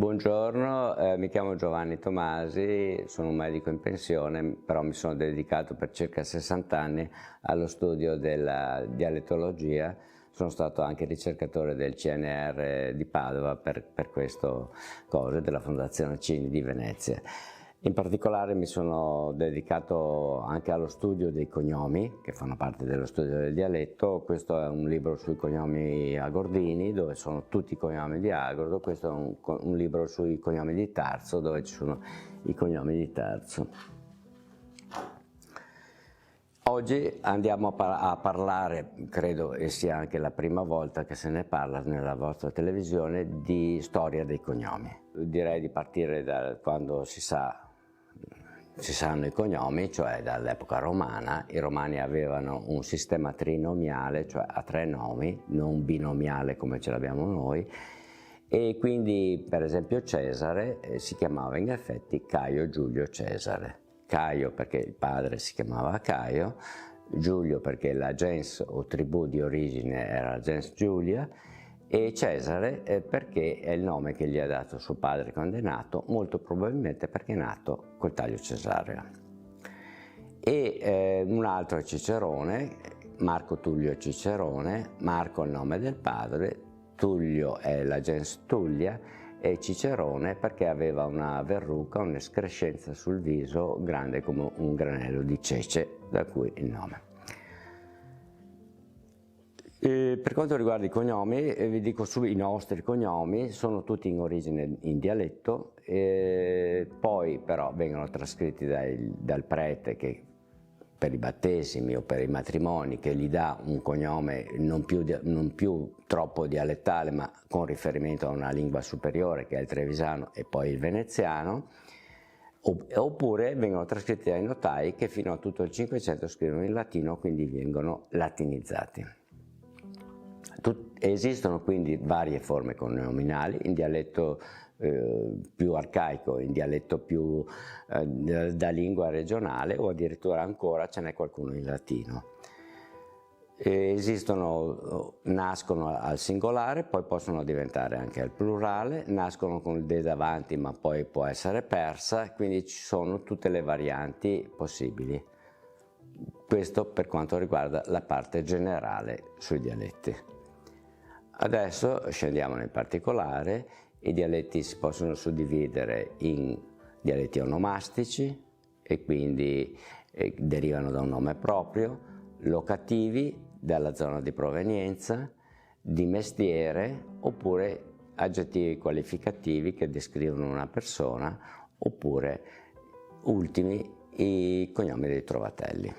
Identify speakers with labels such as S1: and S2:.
S1: Buongiorno, mi chiamo Giovanni Tomasi, sono un medico in pensione, però mi sono dedicato per circa 60 anni allo studio della dialettologia. Sono stato anche ricercatore del CNR di Padova per questo cose della Fondazione Cini di Venezia. In particolare mi sono dedicato anche allo studio dei cognomi, che fanno parte dello studio del dialetto. Questo è un libro sui cognomi agordini, dove sono tutti i cognomi di Agordo. Questo è un libro sui cognomi di Tarso, dove ci sono i cognomi di Tarso. Oggi andiamo a parlare, credo e sia anche la prima volta che se ne parla nella vostra televisione, di storia dei cognomi. Direi di partire da quando si sanno i cognomi, cioè dall'epoca romana. I romani avevano un sistema trinomiale, cioè a 3 nomi, non binomiale come ce l'abbiamo noi, e quindi per esempio Cesare si chiamava in effetti Caio Giulio Cesare. Caio perché il padre si chiamava Caio, Giulio perché la gens o tribù di origine era la gens Giulia, e Cesare perché è il nome che gli ha dato suo padre quando è nato, molto probabilmente perché è nato col taglio cesareo. E un altro è Cicerone, Marco Tullio Cicerone. Marco è il nome del padre, Tullio è la gens Tullia, e Cicerone perché aveva una verruca, un'escrescenza sul viso grande come un granello di cece, da cui il nome. Per quanto riguarda i cognomi, vi dico i nostri cognomi sono tutti in origine in dialetto, poi però vengono trascritti dal prete che per i battesimi o per i matrimoni, che gli dà un cognome non più troppo dialettale ma con riferimento a una lingua superiore che è il trevisano e poi il veneziano, oppure vengono trascritti dai notai che fino a tutto il Cinquecento scrivono in latino, quindi vengono latinizzati. Esistono quindi varie forme cognominali in dialetto più arcaico, in dialetto più da lingua regionale, o addirittura ancora ce n'è qualcuno in latino. Nascono al singolare, poi possono diventare anche al plurale, nascono con il de davanti ma poi può essere persa, quindi ci sono tutte le varianti possibili. Questo per quanto riguarda la parte generale sui dialetti. Adesso scendiamo nel particolare. I dialetti si possono suddividere in dialetti onomastici, e quindi derivano da un nome proprio, locativi, dalla zona di provenienza, di mestiere, oppure aggettivi qualificativi che descrivono una persona, oppure ultimi i cognomi dei trovatelli.